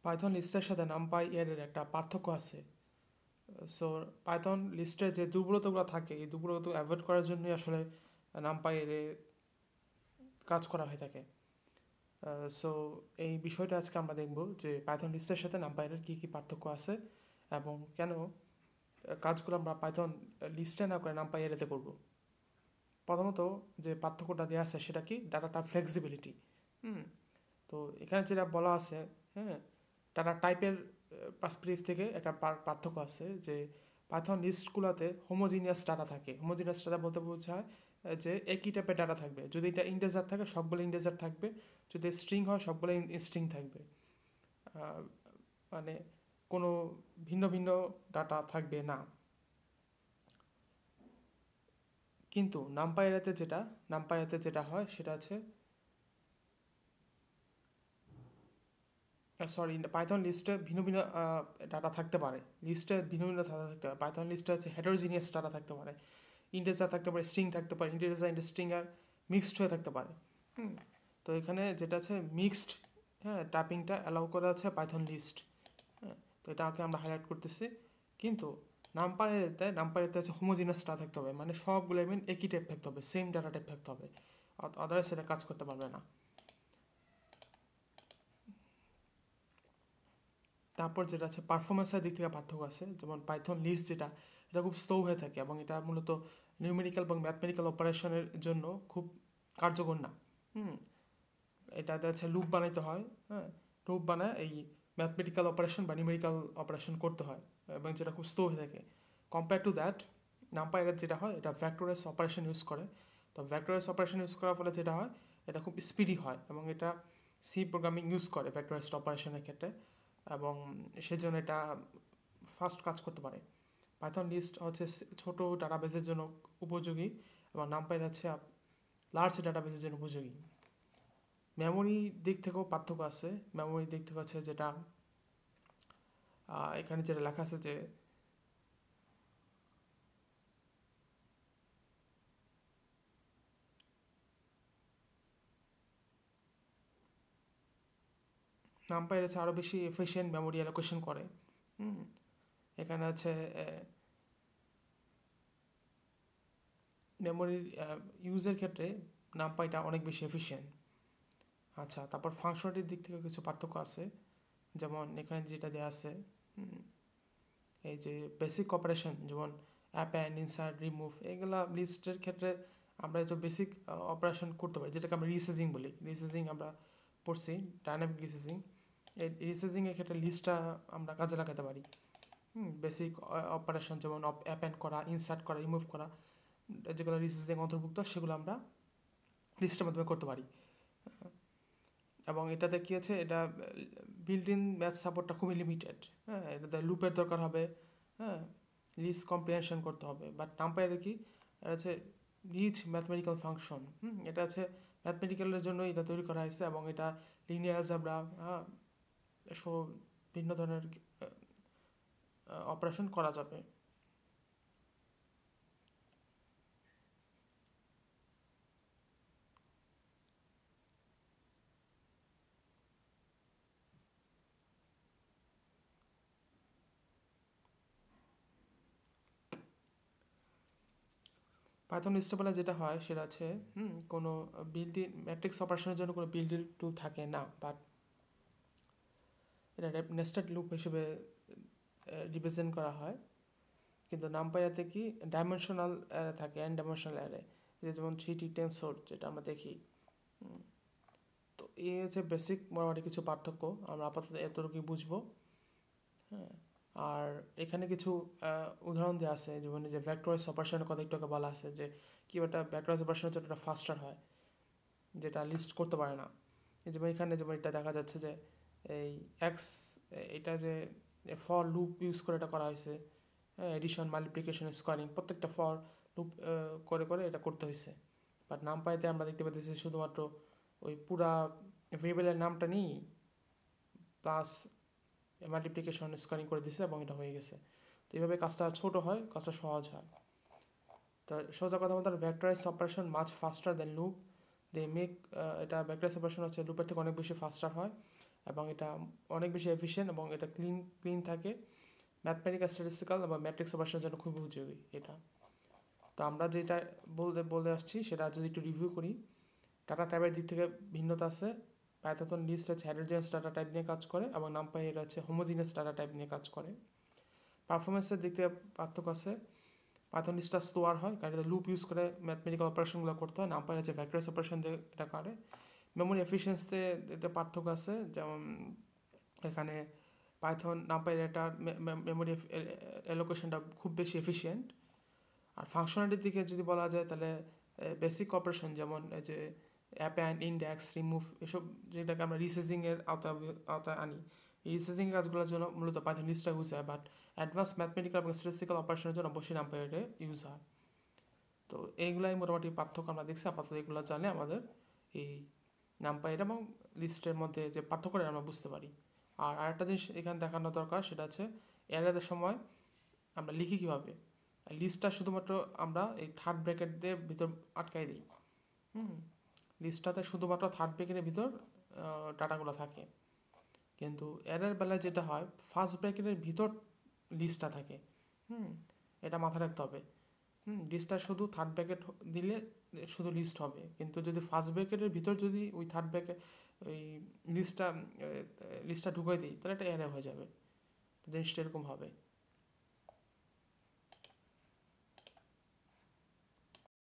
Python লিস্টের সাথে NumPy এর একটা পার্থক্য আছে। সো পাইথন লিস্টে যে দুর্বলতাগুলো থাকে এই দুর্বলতা অ্যাভয়েড করার জন্যই আসলে নামপাই এর কাজ করা হয়ে থাকে। সো এই বিষয়টা আজকে আমরা দেখব যে পাইথন লিস্টের সাথে নামপাই এর কী কী পার্থক্য আছে এবং কেন কাজগুলো আমরা পাইথন লিস্টে না করে নামপাই এতে করব। প্রথমত যে পার্থক্যটা দেওয়া আছে সেটা কি, ডাটাটা ফ্লেক্সিবিলিটি। তো এখানে যেটা বলা আছে, হ্যাঁ, ডাটা টাইপের পার্সপেক্টিভ থেকে একটা পার্থক্য আছে যে পাইথন লিস্টগুলোতে হোমোজিনিয়াস ডাটা থাকে। হোমোজিনিয়াস ডাটা বলতে বোঝায় যে একই টাইপের ডাটা থাকবে। যদি এটা ইন্টিজার থাকে সবগুলো ইন্টিজার থাকবে, যদি স্ট্রিং হয় সবগুলো স্ট্রিং থাকবে, মানে কোনো ভিন্ন ভিন্ন ডাটা থাকবে না। কিন্তু নামপাই এতে যেটা হয় সেটা আছে, পাইথন লিস্টে ভিন্ন ভিন্ন ডাটা থাকতে পারে। লিস্টে ভিন্ন ভিন্ন ডাটা থাকতে পারে। পাইথন লিস্টে আছে হেটারোজিনিয়াস ডাটা থাকতে পারে, ইন্টিজার থাকতে পারে, স্ট্রিং থাকতে পারে, ইন্টিজার স্ট্রিং আর মিক্সড হয়ে থাকতে পারে। তো এখানে যেটা আছে মিক্সড, হ্যাঁ, টাইপিংটা অ্যালাউ করা আছে পাইথন লিস্ট। হ্যাঁ, তো এটাকে আমরা হাইলাইট করতেছি। কিন্তু নামপাইতে আছে হোমোজিনাস ডাটা থাকতে হবে, মানে সবগুলো একই টাইপ থাকতে হবে, সেম ডাটা টাইপ থাকতে হবে, আদারওয়াইজ সেটা কাজ করতে পারবে না। তারপর যেটা আছে পারফরমেন্সের দিক থেকে পার্থক্য আছে। যেমন পাইথন লিস্ট যেটা, এটা খুব স্লো হয়ে থাকে এবং এটা মূলত নিউমেরিক্যাল এবং ম্যাথমেটিক্যাল অপারেশনের জন্য খুব কার্যকর না। এটাতে আছে লুপ বানাইতে হয়, হ্যাঁ, লুপ বানায় এই ম্যাথমেটিক্যাল অপারেশন বা নিউমেরিক্যাল অপারেশন করতে হয় এবং যেটা খুব স্লো হয়ে থাকে। কম্পেয়ার টু দ্যাট নামপাইয়ের যেটা হয় এটা ভ্যাক্টরাইজ অপারেশন ইউজ করে। তো ভ্যাক্টরাইজ অপারেশন ইউজ করার ফলে যেটা হয় এটা খুব স্পিডি হয় এবং এটা সি প্রোগ্রামিং ইউজ করে ভ্যাক্টরাইজড অপারেশনের ক্ষেত্রে এবং সেজন্য এটা ফাস্ট কাজ করতে পারে। পাইথন লিস্ট হচ্ছে ছোট ডাটাবেসের জন্য উপযোগী এবং নামপাই হচ্ছে লার্জ ডাটাবেসের জন্য উপযোগী। মেমোরি দিক থেকেও পার্থক্য আছে। মেমোরি দিক থেকে হচ্ছে যেটা এখানে যেটা লেখা আছে যে নামপাই হচ্ছে আরও বেশি এফিশিয়েন্ট মেমোরি অ্যালোকেশন করে। এখানে আছে মেমোরির ইউজের ক্ষেত্রে নামপাইটা অনেক বেশি এফিশিয়েন্ট। আচ্ছা, তারপর ফাংশনালিটির দিক থেকে কিছু পার্থক্য আছে। যেমন এখানে যেটা দেওয়া আছে, এই যে বেসিক অপারেশন যেমন অ্যাপেন্ড, ইনসার্ট, রিমুভ, এগুলা লিস্টের ক্ষেত্রে আমরা এই যে বেসিক অপারেশন করতে পারি, যেটাকে আমরা রিসাইজিং বলি। রিসাইজিং আমরা পড়ছি, ডাইনামিক রিসাইজিং। এই রিসাইজিংয়ের ক্ষেত্রে লিস্টটা আমরা কাজে লাগাতে পারি। বেসিক অপারেশন যেমন অ্যাপেন্ড করা, ইনসার্ট করা, রিমুভ করা, যেগুলো রিসাইজিং অন্তর্ভুক্ত সেগুলো আমরা লিস্টের মাধ্যমে করতে পারি। এবং এটাতে কী আছে, এটা বিল্ট ইন ম্যাথ সাপোর্টটা খুবই লিমিটেড। হ্যাঁ, এটাতে লুপের দরকার হবে, হ্যাঁ, লিস্ট কম্প্রিহেনশন করতে হবে। বাট নামপাইয়ের কি, এটা হচ্ছে রিচ ম্যাথমেটিক্যাল ফাংশন। এটা আছে ম্যাথমেটিক্যালের জন্য এটা তৈরি করা হয়েছে এবং এটা লিনিয়ার অ্যালজেব্রা, হ্যাঁ, ভিন্ন ধরনের অপারেশন করা যাবে। পাইথন স্টেবলে যেটা হয় সেটা আছে কোনো বিল্ট ইন ম্যাট্রিক্স অপারেশনের জন্য কোনো বিল্ট ইন টুল থাকে না, বাট এটা নেস্টেড লুপ হিসেবে রিপ্রেজেন্ট করা হয়। কিন্তু নামপাইয়াতে কি ডাইমেনশনাল অ্যারে থাকে, এন ডাইমেনশনাল অ্যারে, যেমন 3D টেনসর যেটা আমরা দেখি। তো এই হচ্ছে বেসিক মোটামুটি কিছু পার্থক্য, আমরা আপাতত এতটুকুই বুঝবো। হ্যাঁ, আর এখানে কিছু উদাহরণ দেওয়া আছে, যেমন যে ভ্যাক্টরাইজ অপারেশনের কথা একটু বলা আছে যে কী একটা ভ্যাক্টরাইজ অপারেশনের জন্য একটা ফাস্টার হয় যেটা লিস্ট করতে পারে না। যেমন এখানে যেমন এটা দেখা যাচ্ছে যে এই এক্স, এটা যে ফর লুপ ইউজ করে এটা করা হয়েছে, এডিশন, মাল্টিপ্লিকেশন, স্কোয়ারিং, প্রত্যেকটা ফর লুপ করে করে এটা করতে হয়েছে। বাট নামপাইতে আমরা দেখতে পাচ্ছি শুধুমাত্র ওই পুরা ভেরিয়েবলের নামটা নিই প্লাস মাল্টিপ্লিকেশন, স্কোয়ারিং করে দিছে এবং এটা হয়ে গেছে। তো এইভাবে কাজটা ছোট হয়, কাজটা সহজ হয়। তো সোজা কথা বলতে vectorize operation much faster than loop, they make, এটা ভ্যাক্টরাইজ অপারেশন হচ্ছে লুপের থেকে অনেক বেশি ফাস্টার হয় এবং এটা অনেক বেশি এফিশিয়েন্ট এবং এটা ক্লিন থাকে। ম্যাথমেটিক্যাল স্ট্যাটিস্টিক্যাল এবং ম্যাট্রিক্স অপারেশনের জন্য খুবই উপযোগী এটা। তো আমরা যেটা বলে আসছি সেটা যদি একটু রিভিউ করি, ডাটা টাইপের দিক থেকে ভিন্নতা আছে। পাইথন লিস্ট হচ্ছে হেটেরোজেনাস ডাটা টাইপ নিয়ে কাজ করে এবং নামপাই এটা হচ্ছে হোমোজিনিয়াস ডাটা টাইপ নিয়ে কাজ করে। পারফরমেন্সের দিক থেকে পার্থক্য আছে। পাইথন লিস্টটা স্লোয়ার হয় কারণ এটা লুপ ইউজ করে ম্যাথমেটিক্যাল অপারেশনগুলো করতে হয়, নামপাই হচ্ছে ভেক্টরস অপারেশন দিয়ে এটা করে। মেমোরি এফিসিয়েন্সিতে এতে পার্থক্য আছে, যেমন এখানে পাইথন নামপাই এটার মেমোরি অ্যালোকেশনটা খুব বেশি এফিশিয়েন্ট। আর ফাংশনালিটির দিকে যদি বলা যায় তাহলে বেসিক অপারেশন যেমন এই যে অ্যাপেন্ড, ইন্ডেক্স, রিমুভ, এসব যেটাকে আমরা রিসার্চিংয়ের আওতায় আনি, এই রিসার্চিং কাজগুলোর জন্য মূলত পাইথন লিস্টটা ইউজ হয়। বাট অ্যাডভান্স ম্যাথমেটিক্যাল এবং স্ট্যাটিস্টিক্যাল অপারেশনের জন্য অবশ্যই নামপাই ইউজ হয়। তো এইগুলাই মোটামুটি পার্থক্য আমরা দেখছি। আপাতত এগুলো জানলে আমাদের এই নামপাই এবং লিস্টের মধ্যে যে পার্থক্যটা আমরা বুঝতে পারি। আর আরেকটা জিনিস এখানে দেখানো দরকার, সেটা হচ্ছে অ্যারের সময় আমরা লিখি কীভাবে। লিস্টটা শুধুমাত্র আমরা এই থার্ড ব্র্যাকেট দিয়ে ভিতর আটকাই দিই। লিস্টটাতে শুধুমাত্র থার্ড ব্র্যাকেটের ভিতর ডাটাগুলো থাকে, কিন্তু অ্যারের বেলায় যেটা হয় ফার্স্ট ব্র্যাকেটের ভিতর লিস্টটা থাকে। এটা মাথায় রাখতে হবে। লিস্টটা শুধু থার্ড ব্র্যাকেট দিলে শুধু লিস্ট হবে, কিন্তু যদি ফার্স্ট ব্র্যাকেটের ভিতর যদি ওই থার্ড ব্র্যাকেট ওই লিস্টটা ঢুকাই দিই তাহলে এটা অ্যারে হয়ে যাবে। জিনিসটা এরকম হবে।